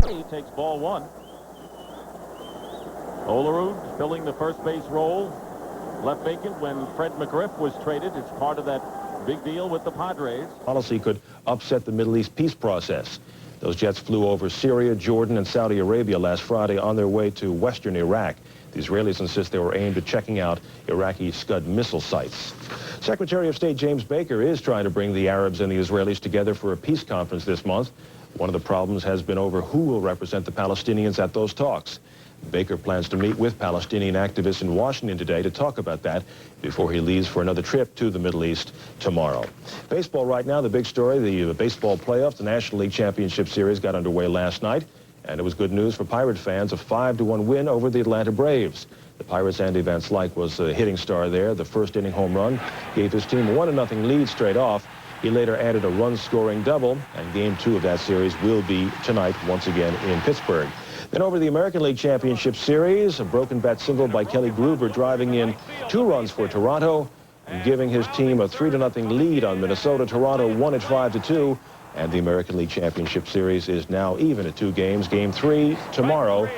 He takes ball one. Olerud filling the first base role. Left vacant when Fred McGriff was traded. It's part of that big deal with the Padres. Policy could upset the Middle East peace process. Those jets flew over Syria, Jordan, and Saudi Arabia last Friday on their way to western Iraq. The Israelis insist they were aimed at checking out Iraqi Scud missile sites. Secretary of State James Baker is trying to bring the Arabs and the Israelis together for a peace conference this month. One of the problems has been over who will represent the Palestinians at those talks. Baker plans to meet with Palestinian activists in Washington today to talk about that before he leaves for another trip to the Middle East tomorrow. Baseball right now, the big story, the baseball playoffs, the National League Championship Series got underway last night, and it was good news for Pirate fans, a 5-1 win over the Atlanta Braves. The Pirates' Andy Van Slyke was the hitting star there. The first inning home run gave his team a 1-0 lead straight off. He later added a run-scoring double, and Game 2 of that series will be tonight once again in Pittsburgh. Then over the American League Championship Series, a broken bat single by Kelly Gruber driving in 2 runs for Toronto and giving his team a 3-0 lead on Minnesota. Toronto won at 5-2, and the American League Championship Series is now even at 2 games. Game 3 tomorrow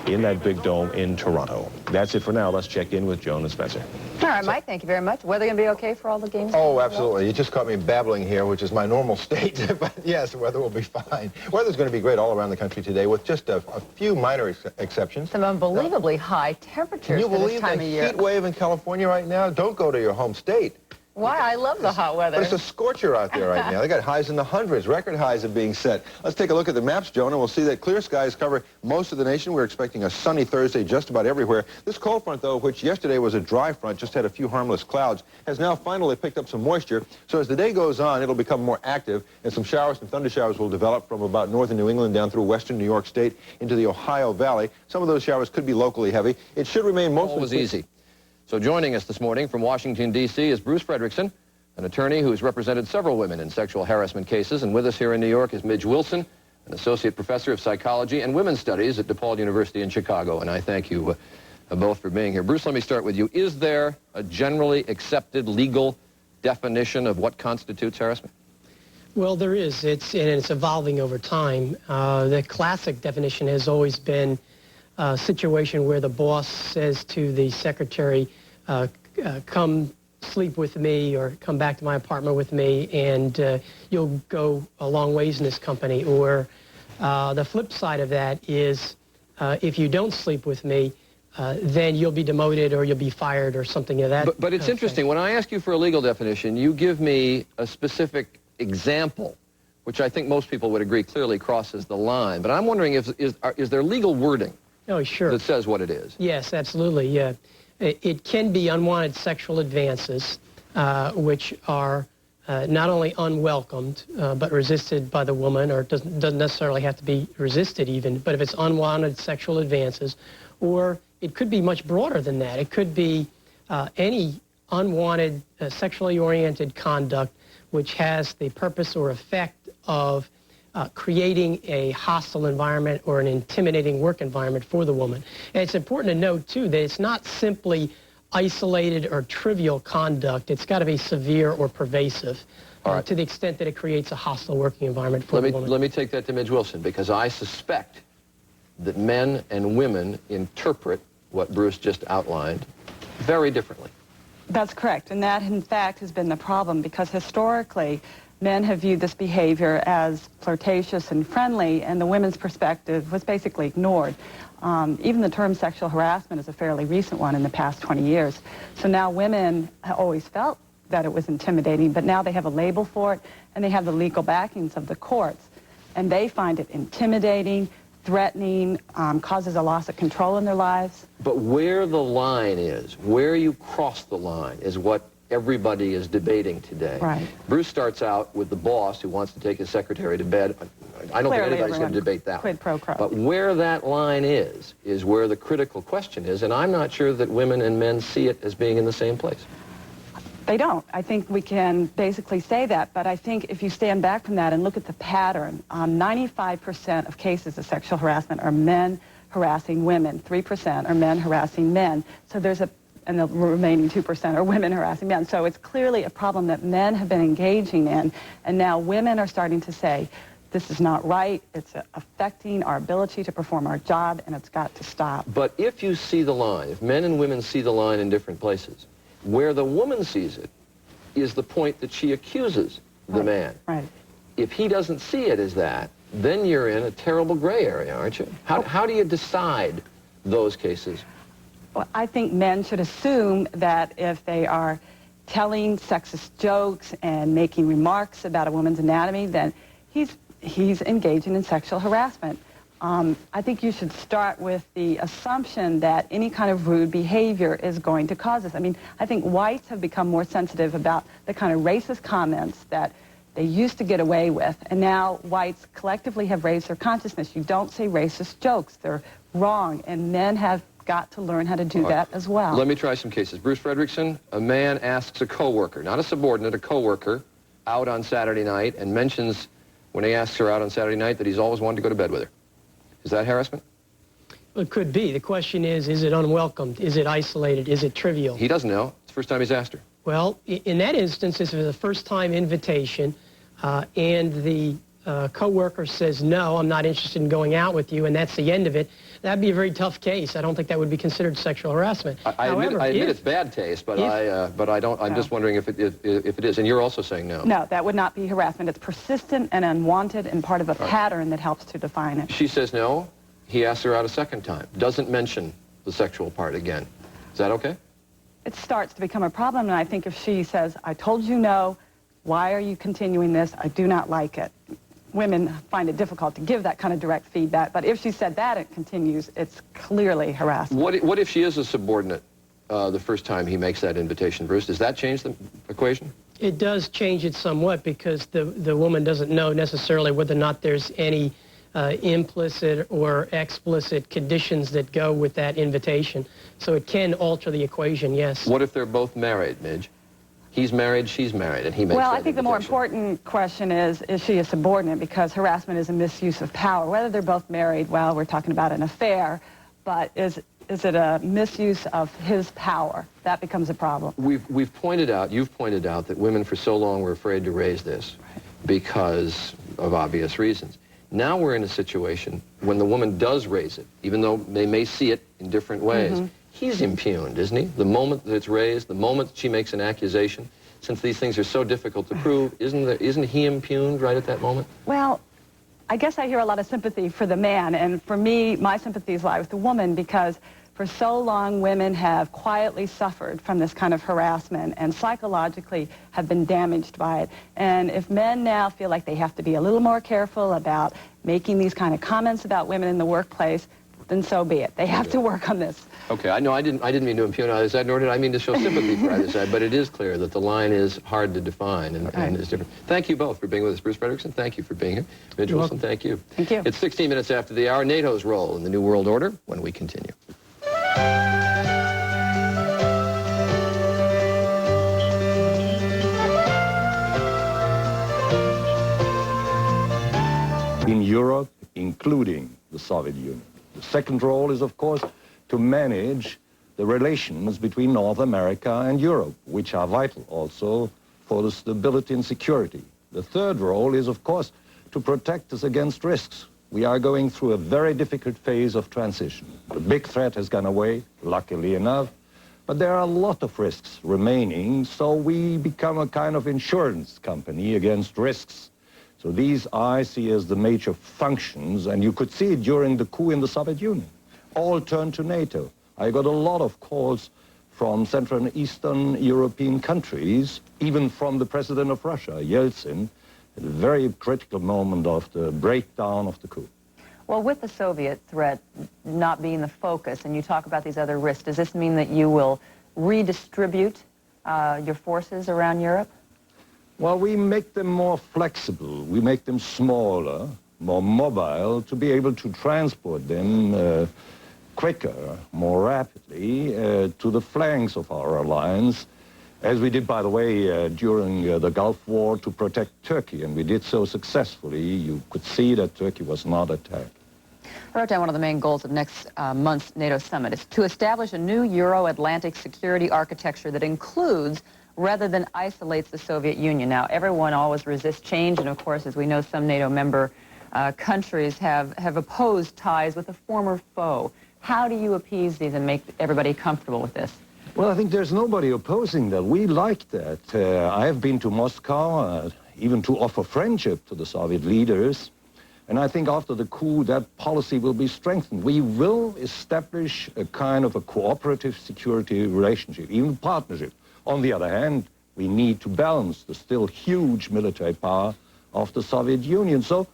in that big dome in Toronto. That's it for now. Let's check in with Joan and Spencer. All right, Mike, thank you very much. Weather going to be okay for all the games? Oh, absolutely. You just caught me babbling here, which is my normal state. But yes, the weather will be fine. Weather's going to be great all around the country today with just a few minor exceptions. Some unbelievably high temperatures for this time of year. Can you believe the heat wave in California right now? Don't go to your home state. Why? I love the hot weather. But it's a scorcher out there right now. They got highs in the hundreds. Record highs are being set. Let's take a look at the maps, Jonah. We'll see that clear skies cover most of the nation. We're expecting a sunny Thursday just about everywhere. This cold front, though, which yesterday was a dry front, just had a few harmless clouds, has now finally picked up some moisture. So as the day goes on, it'll become more active, and some showers and thunder showers will develop from about northern New England down through western New York State into the Ohio Valley. Some of those showers could be locally heavy. It should remain mostly... All was easy. So joining us this morning from Washington, D.C. is Bruce Fredrickson, an attorney who's represented several women in sexual harassment cases. And with us here in New York is Midge Wilson, an associate professor of psychology and women's studies at DePaul University in Chicago. And I thank you both for being here. Bruce, let me start with you. Is there a generally accepted legal definition of what constitutes harassment? Well, there is. It's evolving over time. The classic definition has always been a situation where the boss says to the secretary, come sleep with me or come back to my apartment with me, and you'll go a long ways in this company. Or the flip side of that is if you don't sleep with me, then you'll be demoted or you'll be fired or something of that. But it's interesting. When I ask you for a legal definition, you give me a specific example, which I think most people would agree clearly crosses the line. But I'm wondering, is there legal wording that says what it is? Yes, absolutely, yeah. It can be unwanted sexual advances, which are not only unwelcomed, but resisted by the woman, or doesn't necessarily have to be resisted even, but if it's unwanted sexual advances, or it could be much broader than that. It could be any unwanted sexually oriented conduct which has the purpose or effect of creating a hostile environment or an intimidating work environment for the woman. And it's important to note, too, that it's not simply isolated or trivial conduct. It's got to be severe or pervasive to the extent that it creates a hostile working environment for the woman. Let me take that to Midge Wilson, because I suspect that men and women interpret what Bruce just outlined very differently. That's correct, and that, in fact, has been the problem, because historically, men have viewed this behavior as flirtatious and friendly, and the women's perspective was basically ignored. Even the term sexual harassment is a fairly recent one in the past 20 years. So now women have always felt that it was intimidating, but now they have a label for it, and they have the legal backings of the courts. And they find it intimidating, threatening, causes a loss of control in their lives. But where the line is, where you cross the line, is what everybody is debating today. Right. Bruce starts out with the boss who wants to take his secretary to bed. I don't think anybody's going to debate that. Quid pro quo. But where that line is where the critical question is, and I'm not sure that women and men see it as being in the same place. They don't. I think we can basically say that, but I think if you stand back from that and look at the pattern, 95% of cases of sexual harassment are men harassing women, 3% are men harassing men. So there's and the remaining 2% are women harassing men. So it's clearly a problem that men have been engaging in, and now women are starting to say, this is not right. It's affecting our ability to perform our job, and it's got to stop. But if you see the line, if men and women see the line in different places, where the woman sees it is the point that she accuses the man. Right. If he doesn't see it as that, then you're in a terrible gray area, aren't you? How do you decide those cases? Well, I think men should assume that if they are telling sexist jokes and making remarks about a woman's anatomy, then he's engaging in sexual harassment. I think you should start with the assumption that any kind of rude behavior is going to cause this. I mean, I think whites have become more sensitive about the kind of racist comments that they used to get away with, and now whites collectively have raised their consciousness. You don't say racist jokes. They're wrong, and men have got to learn how to do that as well. Let me try some cases. Bruce Fredrickson, a man asks a coworker, not a subordinate, a coworker, out on Saturday night and mentions when he asks her out on Saturday night that he's always wanted to go to bed with her. Is that harassment? Well, it could be. The question is it unwelcomed? Is it isolated? Is it trivial? He doesn't know. It's the first time he's asked her. Well, in that instance, if it's a first-time invitation and the coworker says, no, I'm not interested in going out with you, and that's the end of it, that'd be a very tough case. I don't think that would be considered sexual harassment. I admit it's bad taste, but I don't. I'm just wondering if it is. And you're also saying no. No, that would not be harassment. It's persistent and unwanted and part of a pattern that helps to define it. She says no. He asks her out a second time. Doesn't mention the sexual part again. Is that okay? It starts to become a problem, and I think if she says, I told you no, why are you continuing this? I do not like it. Women find it difficult to give that kind of direct feedback, but if she said that, it continues. It's clearly harassment. What if she is a subordinate the first time he makes that invitation, Bruce? Does that change the equation? It does change it somewhat because the woman doesn't know necessarily whether or not there's any implicit or explicit conditions that go with that invitation. So it can alter the equation, yes. What if they're both married, Midge? He's married, she's married, and he makes Well, that I think invitation. the more important question is she a subordinate? Because harassment is a misuse of power. Whether they're both married, well, we're talking about an affair, but is it a misuse of his power? That becomes a problem. You've pointed out that women for so long were afraid to raise this because of obvious reasons. Now we're in a situation when the woman does raise it, even though they may see it in different ways. He's impugned, isn't he? The moment that it's raised, the moment that she makes an accusation, since these things are so difficult to prove, isn't he impugned right at that moment? Well, I guess I hear a lot of sympathy for the man, and for me, my sympathies lie with the woman because for so long women have quietly suffered from this kind of harassment and psychologically have been damaged by it. And if men now feel like they have to be a little more careful about making these kind of comments about women in the workplace, then so be it. They have to work on this. Okay, I know I didn't mean to impugn either side, nor did I mean to show sympathy for either side, but it is clear that the line is hard to define and is different. Thank you both for being with us. Bruce Fredrickson, thank you for being here. Midge Wilson, thank you. Thank you. It's 16 minutes after the hour. NATO's role in the New World Order when we continue. In Europe, including the Soviet Union. The second role is, of course, to manage the relations between North America and Europe, which are vital also for the stability and security. The third role is, of course, to protect us against risks. We are going through a very difficult phase of transition. The big threat has gone away, luckily enough, but there are a lot of risks remaining, so we become a kind of insurance company against risks. So these I see as the major functions, and you could see it during the coup in the Soviet Union. All turned to NATO. I got a lot of calls from Central and Eastern European countries, even from the president of Russia, Yeltsin, at a very critical moment of the breakdown of the coup. Well, with the Soviet threat not being the focus, and you talk about these other risks, does this mean that you will redistribute your forces around Europe? Well, we make them more flexible. We make them smaller, more mobile, to be able to transport them quicker, more rapidly to the flanks of our alliance, as we did, by the way, during the Gulf War to protect Turkey, and we did so successfully. You could see that Turkey was not attacked. I wrote down one of the main goals of next month's NATO summit is to establish a new Euro-Atlantic security architecture that includes rather than isolates the Soviet Union. Now, everyone always resists change, and of course, as we know, some NATO member countries have opposed ties with a former foe. How do you appease these and make everybody comfortable with this? Well, I think there's nobody opposing that. We like that. I have been to Moscow, even to offer friendship to the Soviet leaders. And I think after the coup, that policy will be strengthened. We will establish a kind of a cooperative security relationship, even partnership. On the other hand, we need to balance the still huge military power of the Soviet Union. So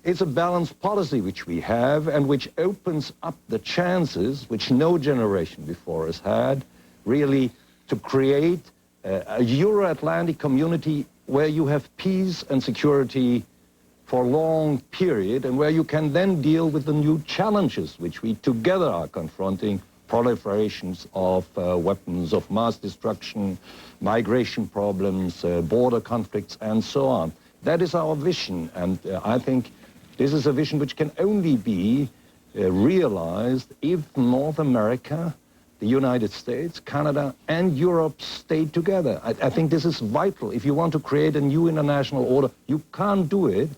it's a balanced policy which we have and which opens up the chances which no generation before us had, really to create a Euro-Atlantic community where you have peace and security for a long period, and where you can then deal with the new challenges which we together are confronting, proliferations of weapons of mass destruction, migration problems, border conflicts, and so on. That is our vision, and I think this is a vision which can only be realized if North America, the United States, Canada, and Europe stay together. I think this is vital. If you want to create a new international order, you can't do it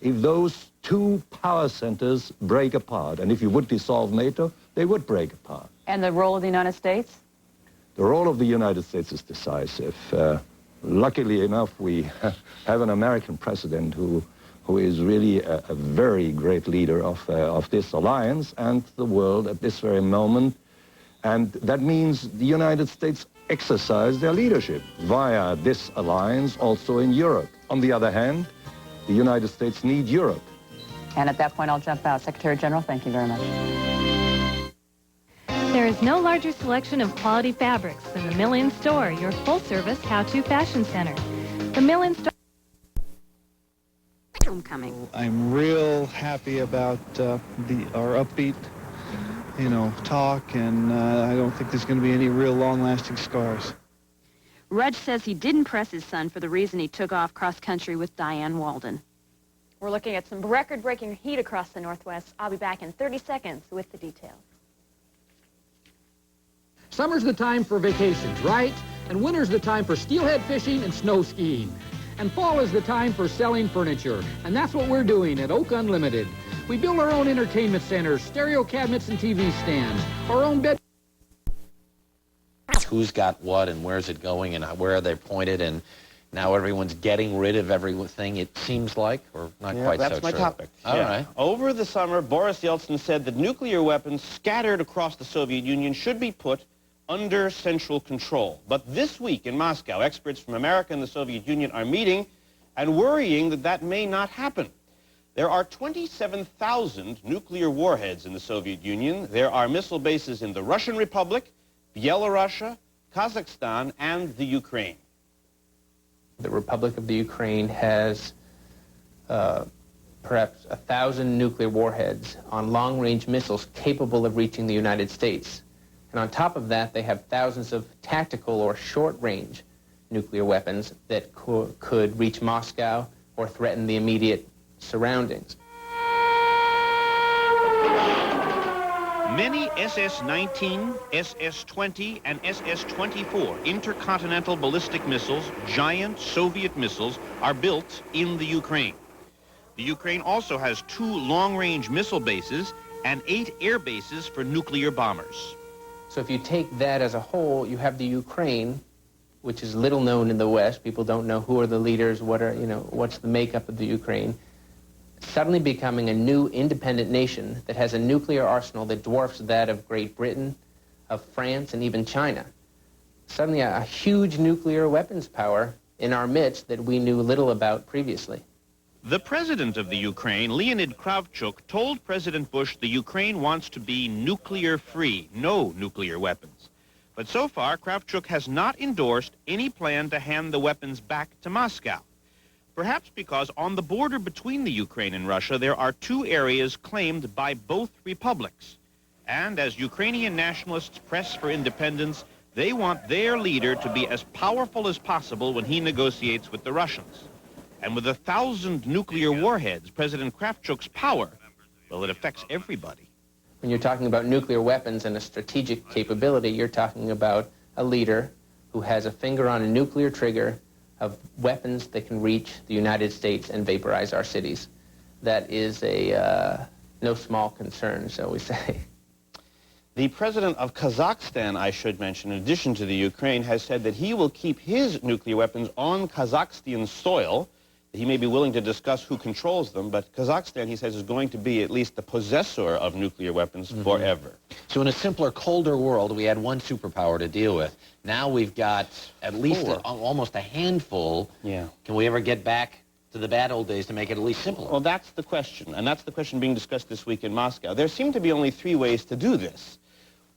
if those two power centers break apart. And if you would dissolve NATO, they would break apart. And the role of the United States? The role of the United States is decisive. Luckily enough, we have an American president who is really a very great leader of this alliance and the world at this very moment. And that means the United States exercise their leadership via this alliance also in Europe. On the other hand, the United States need Europe. And at that point, I'll jump out. Secretary General, thank you very much. There is no larger selection of quality fabrics than the Mill-In Store, your full-service how-to fashion center. The Mill-In Store... Homecoming. I'm real happy about our upbeat, talk, and I don't think there's going to be any real long-lasting scars. Rudge says he didn't press his son for the reason he took off cross-country with Diane Walden. We're looking at some record-breaking heat across the Northwest. I'll be back in 30 seconds with the details. Summer's the time for vacations, right? And winter's the time for steelhead fishing and snow skiing. And fall is the time for selling furniture. And that's what we're doing at Oak Unlimited. We build our own entertainment centers, stereo cabinets and TV stands, our own bed... Who's got what and where's it going and where are they pointed, and now everyone's getting rid of everything, it seems like, or not quite so that's my true. topic. All right. Over the summer, Boris Yeltsin said that nuclear weapons scattered across the Soviet Union should be put under central control. But this week in Moscow, experts from America and the Soviet Union are meeting and worrying that that may not happen. There are 27,000 nuclear warheads in the Soviet Union. There are missile bases in the Russian Republic, Belarus, Kazakhstan, and the Ukraine. The Republic of the Ukraine has perhaps 1,000 nuclear warheads on long-range missiles capable of reaching the United States. And on top of that, they have thousands of tactical or short-range nuclear weapons that could reach Moscow or threaten the immediate surroundings. Many SS-19, SS-20, and SS-24 intercontinental ballistic missiles, giant Soviet missiles, are built in the Ukraine. The Ukraine also has 2 long-range missile bases and 8 air bases for nuclear bombers. So if you take that as a whole, you have the Ukraine, which is little known in the West. People don't know who are the leaders, what's the makeup of the Ukraine, suddenly becoming a new independent nation that has a nuclear arsenal that dwarfs that of Great Britain, of France, and even China. Suddenly a huge nuclear weapons power in our midst that we knew little about previously. The president of the Ukraine, Leonid Kravchuk, told President Bush the Ukraine wants to be nuclear-free, no nuclear weapons. But so far, Kravchuk has not endorsed any plan to hand the weapons back to Moscow. Perhaps because on the border between the Ukraine and Russia, there are 2 areas claimed by both republics. And as Ukrainian nationalists press for independence, they want their leader to be as powerful as possible when he negotiates with the Russians. And with 1,000 nuclear warheads, President Kravchuk's power, well, it affects everybody. When you're talking about nuclear weapons and a strategic capability, you're talking about a leader who has a finger on a nuclear trigger of weapons that can reach the United States and vaporize our cities. That is a no small concern, shall we say. The president of Kazakhstan, I should mention, in addition to the Ukraine, has said that he will keep his nuclear weapons on Kazakhstan soil. He may be willing to discuss who controls them, but Kazakhstan, he says, is going to be at least the possessor of nuclear weapons forever. So in a simpler, colder world, we had one superpower to deal with. Now we've got at least almost a handful. Yeah. Can we ever get back to the bad old days to make it at least simpler? Well, that's the question, and that's the question being discussed this week in Moscow. There seem to be only 3 ways to do this.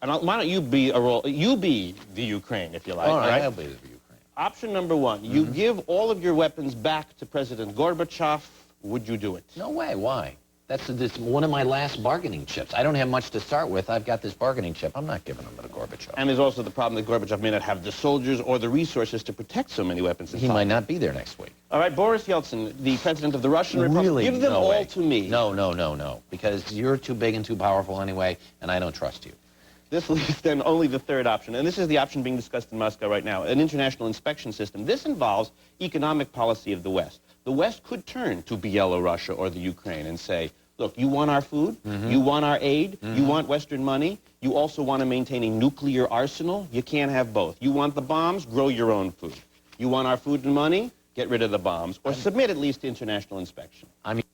And why don't you be you be the Ukraine, if you like, All right? I'll be the Ukraine. Option number 1, you give all of your weapons back to President Gorbachev. Would you do it? No way. Why? That's one of my last bargaining chips. I don't have much to start with. I've got this bargaining chip. I'm not giving them to Gorbachev. And there's also the problem that Gorbachev may not have the soldiers or the resources to protect so many weapons. He might not be there next week. All right, Boris Yeltsin, the president of the Russian Republic, Really? give them all to me. No, because you're too big and too powerful anyway, and I don't trust you. This leaves then only the third option, and this is the option being discussed in Moscow right now, an international inspection system. This involves economic policy of the West. The West could turn to Belarus or the Ukraine and say, look, you want our food, you want our aid, you want Western money, you also want to maintain a nuclear arsenal, you can't have both. You want the bombs, grow your own food. You want our food and money, get rid of the bombs, or submit at least to international inspection. I mean...